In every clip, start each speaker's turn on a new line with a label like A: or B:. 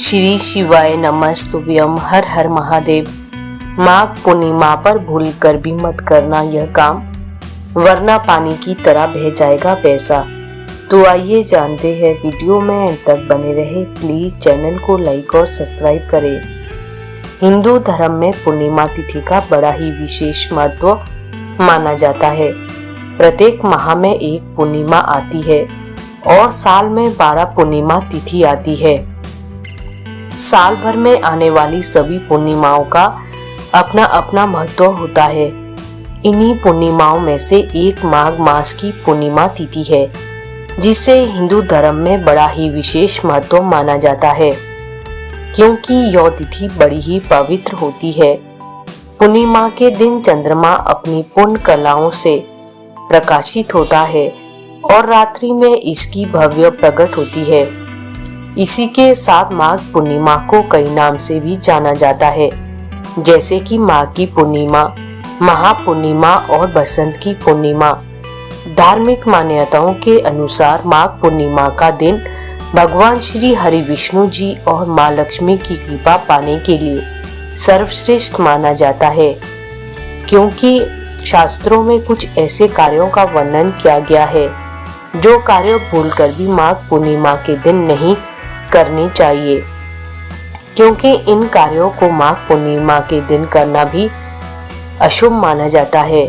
A: श्री शिवाय नमस्तुभ्यम। हर हर महादेव। माघ पूर्णिमा पर भूल कर भी मत करना यह काम, वरना पानी की तरह बह जाएगा पैसा। तो आइए जानते हैं, वीडियो में अंत तक बने रहे। प्लीज चैनल को लाइक और सब्सक्राइब करें। हिंदू धर्म में पूर्णिमा तिथि का बड़ा ही विशेष महत्व माना जाता है। प्रत्येक माह में एक पूर्णिमा आती है और साल में 12 पूर्णिमा तिथि आती है। साल भर में आने वाली सभी पूर्णिमाओं का अपना अपना महत्व होता है। इन्हीं पूर्णिमाओं में से एक माघ मास की पूर्णिमा तिथि है, जिसे हिंदू धर्म में बड़ा ही विशेष महत्व माना जाता है, क्योंकि यह तिथि बड़ी ही पवित्र होती है। पूर्णिमा के दिन चंद्रमा अपनी पूर्ण कलाओं से प्रकाशित होता है और रात्रि में इसकी भव्य प्रकट होती है। इसी के साथ माघ पूर्णिमा को कई नाम से भी जाना जाता है, जैसे कि माघ की पूर्णिमा, महापूर्णिमा और बसंत की पूर्णिमा। धार्मिक मान्यताओं के अनुसार माघ पूर्णिमा का दिन भगवान श्री हरि विष्णु जी और माँ लक्ष्मी की कृपा पाने के लिए सर्वश्रेष्ठ माना जाता है, क्योंकि शास्त्रों में कुछ ऐसे कार्यों का वर्णन किया गया है जो कार्य भूलकर भी माघ पूर्णिमा के दिन नहीं करनी चाहिए, क्योंकि इन कार्यों को माघ पूर्णिमा के दिन करना भी अशुभ माना जाता है।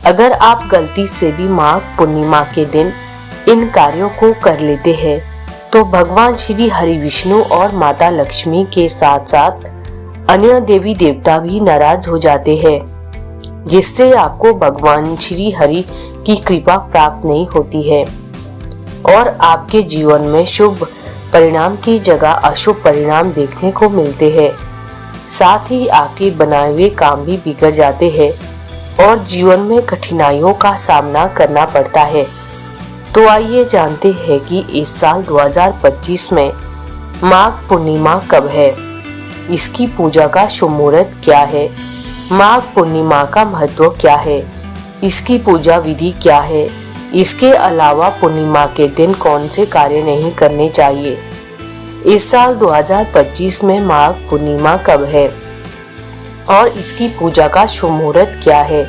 A: अगर आप गलती से भी माघ पूर्णिमा के दिन इन कार्यों को कर लेते हैं तो भगवान श्री हरि विष्णु और माता लक्ष्मी के साथ साथ अन्य देवी देवता भी नाराज हो जाते हैं, जिससे आपको भगवान श्री हरि की कृपा प्राप्त नहीं होती है और आपके जीवन में शुभ परिणाम की जगह अशुभ परिणाम देखने को मिलते हैं। साथ ही आपके बनाए हुए काम भी बिगड़ जाते हैं और जीवन में कठिनाइयों का सामना करना पड़ता है। तो आइए जानते हैं कि इस साल 2025 में माघ पूर्णिमा कब है, इसकी पूजा का शुभ मुहूर्त क्या है, माघ पूर्णिमा का महत्व क्या है, इसकी पूजा विधि क्या है, इसके अलावा पूर्णिमा के दिन कौन से कार्य नहीं करने चाहिए। इस साल 2025 में माघ पूर्णिमा कब है और इसकी पूजा का शुभ मुहूर्त क्या है।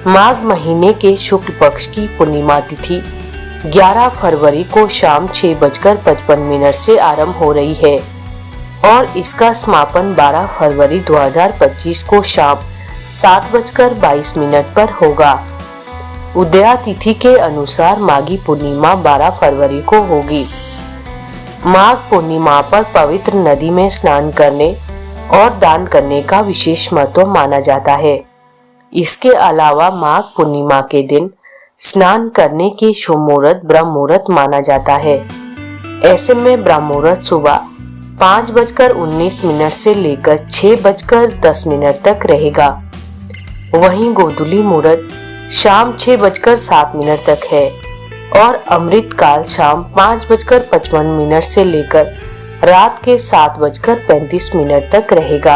A: माघ महीने के शुक्ल पक्ष की पूर्णिमा तिथि 11 फरवरी को शाम 6:55 से आरंभ हो रही है और इसका समापन 12 फरवरी 2025 को शाम 7:22 पर होगा। उदया तिथि के अनुसार माघी पूर्णिमा 12 फरवरी को होगी। माघ पूर्णिमा पर पवित्र नदी में स्नान करने और दान करने का विशेष महत्व माना जाता है। इसके अलावा माघ पूर्णिमा के दिन स्नान करने के शुभ मुहूर्त ब्रह्म मुहूर्त माना जाता है। ऐसे में ब्रह्म मुहूर्त सुबह 5:19 से लेकर 6:10 तक रहेगा। वहीं गोधूली मुहूर्त शाम 6:07 तक है और अमृत काल शाम 5:55 से लेकर रात के 7:35 तक रहेगा।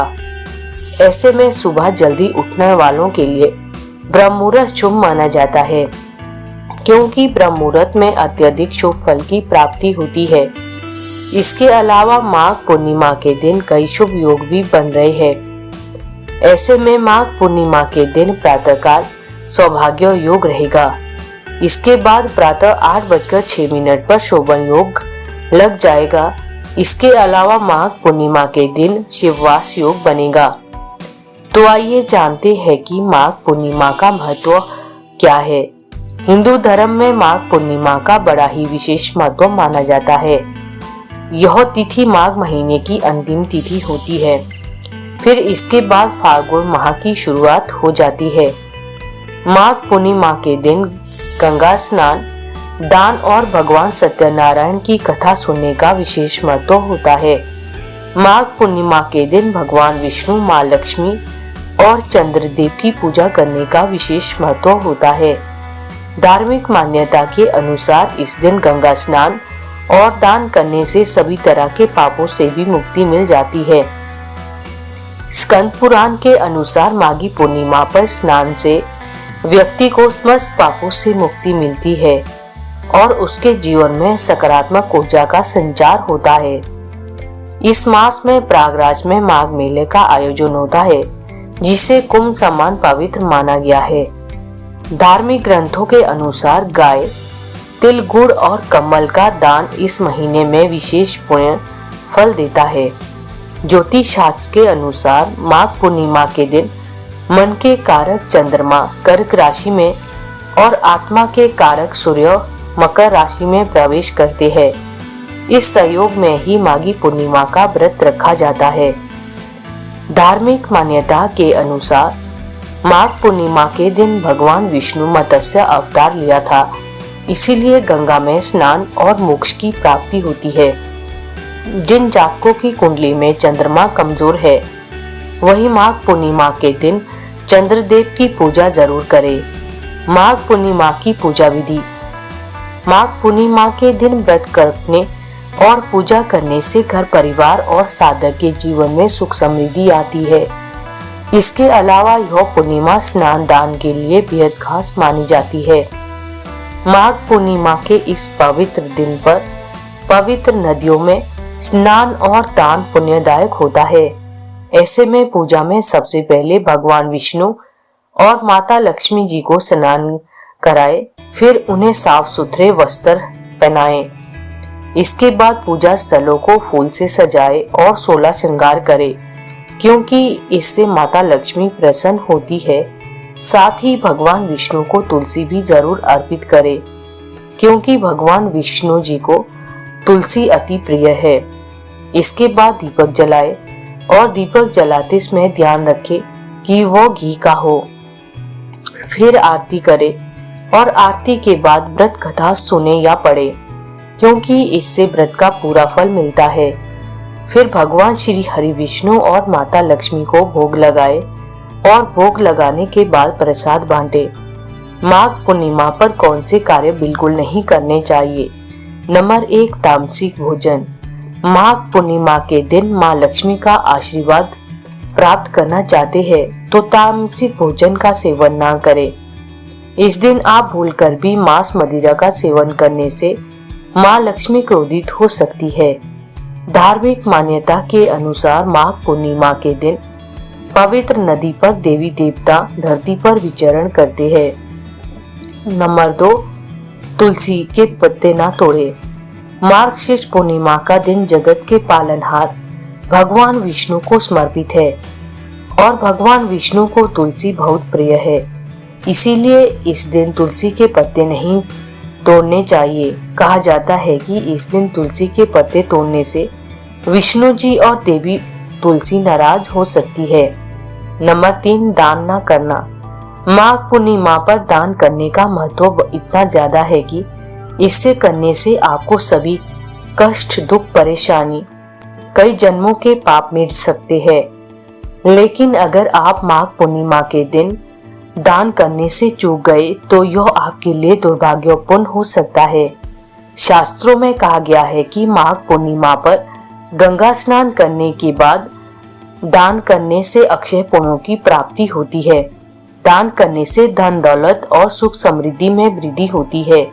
A: ऐसे में सुबह जल्दी उठने वालों के लिए ब्रह्म मुहूर्त शुभ माना जाता है, क्योंकि ब्रह्म मुहूर्त में अत्यधिक शुभ फल की प्राप्ति होती है। इसके अलावा माघ पूर्णिमा के दिन कई शुभ योग भी बन रहे हैं। ऐसे में माघ पूर्णिमा के दिन प्रातःकाल सौभाग्य योग रहेगा। इसके बाद प्रातः 8:06 पर शोभन योग लग जाएगा। इसके अलावा माघ पूर्णिमा के दिन शिववास योग बनेगा। तो आइए जानते हैं कि माघ पूर्णिमा का महत्व क्या है। हिंदू धर्म में माघ पूर्णिमा का बड़ा ही विशेष महत्व माना जाता है। यह तिथि माघ महीने की अंतिम तिथि होती है। फिर इसके बाद फाल्गुन माह की शुरुआत हो जाती है। माघ पूर्णिमा के दिन गंगा स्नान, दान और भगवान सत्यनारायण की कथा सुनने का विशेष महत्व होता है। माघ पूर्णिमा के दिन भगवान विष्णु, माँ लक्ष्मी और चंद्रदेव की पूजा करने का विशेष महत्व होता है। धार्मिक मान्यता के अनुसार इस दिन गंगा स्नान और दान करने से सभी तरह के पापों से भी मुक्ति मिल जाती है। स्कंद पुराण के अनुसार माघी पूर्णिमा पर स्नान से व्यक्ति को समस्त पापों से मुक्ति मिलती है और उसके जीवन में सकारात्मक ऊर्जा का संचार होता है। इस मास में प्रयागराज में माघ मेले का आयोजन होता है, जिसे कुंभ समान पवित्र माना गया है। धार्मिक ग्रंथों के अनुसार गाय, तिल, गुड़ और कमल का दान इस महीने में विशेष पुण्य फल देता है। ज्योतिष शास्त्र के अनुसार माघ पूर्णिमा के दिन मन के कारक चंद्रमा कर्क राशि में और आत्मा के कारक सूर्य मकर राशि में प्रवेश करते हैं। इस संयोग में ही माघी पूर्णिमा का व्रत रखा जाता है। धार्मिक मान्यता के अनुसार माघ पूर्णिमा के दिन भगवान विष्णु मत्स्य अवतार लिया था, इसीलिए गंगा में स्नान और मोक्ष की प्राप्ति होती है। जिन जातकों की कुंडली में चंद्रमा कमजोर है, वही माघ पूर्णिमा के दिन चंद्रदेव की पूजा जरूर करें। माघ पूर्णिमा की पूजा विधि। माघ पूर्णिमा के दिन व्रत करने और पूजा करने से घर परिवार और साधक के जीवन में सुख समृद्धि आती है। इसके अलावा यह पूर्णिमा स्नान दान के लिए बेहद खास मानी जाती है। माघ पूर्णिमा के इस पवित्र दिन पर पवित्र नदियों में स्नान और दान पुण्यदायक होता है। ऐसे में पूजा में सबसे पहले भगवान विष्णु और माता लक्ष्मी जी को स्नान कराए, फिर उन्हें साफ सुथरे वस्त्र पहनाएं। इसके बाद पूजा स्थलों को फूल से सजाए और 16 श्रृंगार करे, क्योंकि इससे माता लक्ष्मी प्रसन्न होती है। साथ ही भगवान विष्णु को तुलसी भी जरूर अर्पित करे, क्योंकि भगवान विष्णु जी को तुलसी अति प्रिय है। इसके बाद दीपक जलाए और दीपक जलाते समय ध्यान रखे कि वो घी का हो। फिर आरती करे और आरती के बाद व्रत कथा सुने या पढ़े, क्योंकि इससे व्रत का पूरा फल मिलता है। फिर भगवान श्री हरि विष्णु और माता लक्ष्मी को भोग लगाए और भोग लगाने के बाद प्रसाद बांटे। माघ पूर्णिमा पर कौन से कार्य बिल्कुल नहीं करने चाहिए। नंबर 1, तामसिक भोजन। माघ पूर्णिमा के दिन माँ लक्ष्मी का आशीर्वाद प्राप्त करना चाहते हैं तो तामसिक भोजन का सेवन ना करें। इस दिन आप भूलकर भी मांस मदिरा का सेवन करने से माँ लक्ष्मी क्रोधित हो सकती है। धार्मिक मान्यता के अनुसार माघ पूर्णिमा के दिन पवित्र नदी पर देवी देवता धरती पर विचरण करते हैं। नंबर 2, तुलसी के पत्ते ना तोड़े। मार्गशीर्ष पूर्णिमा का दिन जगत के पालनहार भगवान विष्णु को समर्पित है और भगवान विष्णु को तुलसी बहुत प्रिय है। इसीलिए इस दिन तुलसी के पत्ते नहीं तोड़ने चाहिए। कहा जाता है कि इस दिन तुलसी के पत्ते तोड़ने से विष्णु जी और देवी तुलसी नाराज हो सकती है। नंबर 3, दान ना करना। माघ पूर्णिमा पर दान करने का महत्व इतना ज्यादा है कि इससे करने से आपको सभी कष्ट, दुख, परेशानी, कई जन्मों के पाप मिट सकते हैं। लेकिन अगर आप माघ पूर्णिमा के दिन दान करने से चूक गए तो यह आपके लिए दुर्भाग्यपूर्ण हो सकता है। शास्त्रों में कहा गया है कि माघ पूर्णिमा पर गंगा स्नान करने के बाद दान करने से अक्षय पुण्यों की प्राप्ति होती है। दान करने से धन दौलत और सुख समृद्धि में वृद्धि होती है।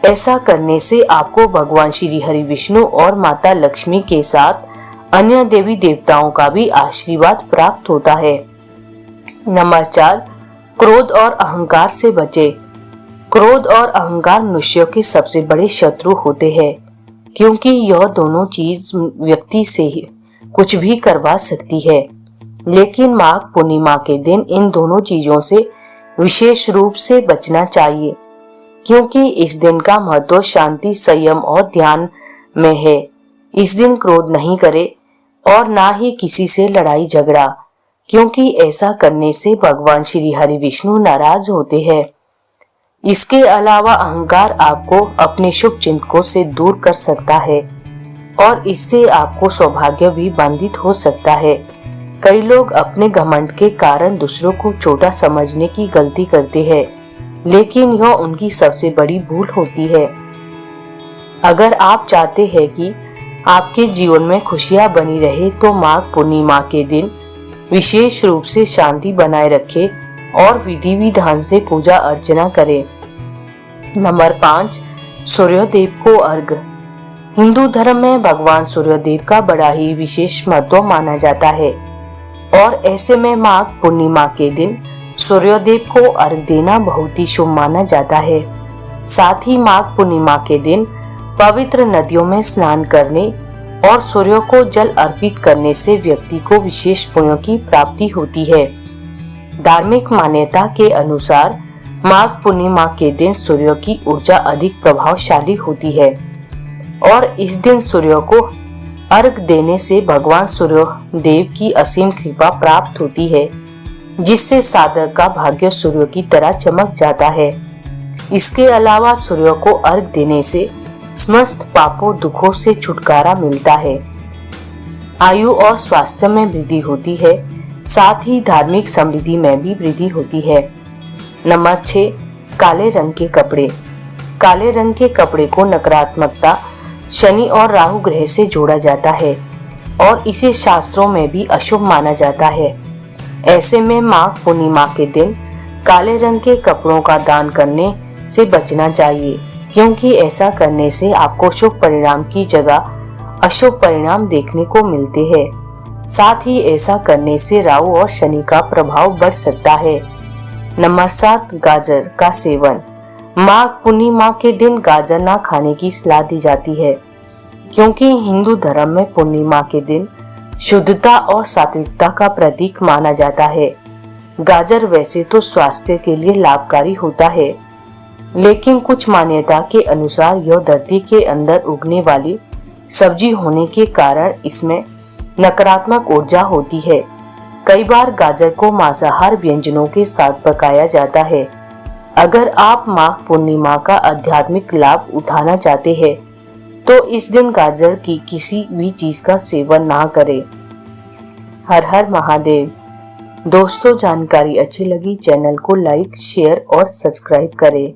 A: ऐसा करने से आपको भगवान श्री हरि विष्णु और माता लक्ष्मी के साथ अन्य देवी देवताओं का भी आशीर्वाद प्राप्त होता है। नंबर 4, क्रोध और अहंकार से बचे। क्रोध और अहंकार मनुष्य के सबसे बड़े शत्रु होते हैं, क्योंकि यह दोनों चीज व्यक्ति से ही कुछ भी करवा सकती है। लेकिन माघ पूर्णिमा के दिन इन दोनों चीजों से विशेष रूप से बचना चाहिए, क्योंकि इस दिन का महत्व शांति, संयम और ध्यान में है। इस दिन क्रोध नहीं करे और ना ही किसी से लड़ाई झगड़ा, क्योंकि ऐसा करने से भगवान श्री हरि विष्णु नाराज होते हैं। इसके अलावा अहंकार आपको अपने शुभ चिंतकों से दूर कर सकता है और इससे आपको सौभाग्य भी बाधित हो सकता है। कई लोग अपने घमंड के कारण दूसरों को छोटा समझने की गलती करते हैं, लेकिन यह उनकी सबसे बड़ी भूल होती है। अगर आप चाहते हैं कि आपके जीवन में खुशियां बनी रहे तो माघ पूर्णिमा के दिन विशेष रूप से शांति बनाए रखें और विधि विधान से पूजा अर्चना करें। नंबर 5, सूर्यदेव को अर्घ। हिंदू धर्म में भगवान सूर्यदेव का बड़ा ही विशेष महत्व माना जाता है और ऐसे में माघ पूर्णिमा के दिन सूर्यदेव को अर्घ देना बहुत ही शुभ माना जाता है। साथ ही माघ पूर्णिमा के दिन पवित्र नदियों में स्नान करने और सूर्य को जल अर्पित करने से व्यक्ति को विशेष पुण्यों की प्राप्ति होती है। धार्मिक मान्यता के अनुसार माघ पूर्णिमा के दिन सूर्य की ऊर्जा अधिक प्रभावशाली होती है और इस दिन सूर्य को अर्घ देने से भगवान सूर्य देव की असीम कृपा प्राप्त होती है, जिससे साधक का भाग्य सूर्य की तरह चमक जाता है। इसके अलावा सूर्य को अर्घ देने से समस्त पापों दुखों से छुटकारा मिलता है, आयु और स्वास्थ्य में वृद्धि होती है, साथ ही धार्मिक समृद्धि में भी वृद्धि होती है। नंबर 6, काले रंग के कपड़े। काले रंग के कपड़े को नकारात्मकता, शनि और राहु ग्रह से जोड़ा जाता है और इसे शास्त्रों में भी अशुभ माना जाता है। ऐसे में माघ पूर्णिमा के दिन काले रंग के कपड़ों का दान करने से बचना चाहिए, क्योंकि ऐसा करने से आपको शुभ परिणाम की जगह अशुभ परिणाम देखने को मिलते हैं। साथ ही ऐसा करने से राहु और शनि का प्रभाव बढ़ सकता है। नंबर 7, गाजर का सेवन। माघ पूर्णिमा के दिन गाजर ना खाने की सलाह दी जाती है, क्योंकि हिंदू धर्म में पूर्णिमा के दिन शुद्धता और सात्विकता का प्रतीक माना जाता है। गाजर वैसे तो स्वास्थ्य के लिए लाभकारी होता है, लेकिन कुछ मान्यता के अनुसार यह धरती के अंदर उगने वाली सब्जी होने के कारण इसमें नकारात्मक ऊर्जा होती है। कई बार गाजर को मांसाहार व्यंजनों के साथ पकाया जाता है। अगर आप माघ पूर्णिमा का आध्यात्मिक लाभ उठाना चाहते हैं तो इस दिन गाजर की किसी भी चीज का सेवन ना करें। हर हर महादेव। दोस्तों, जानकारी अच्छी लगी चैनल को लाइक, शेयर और सब्सक्राइब करें।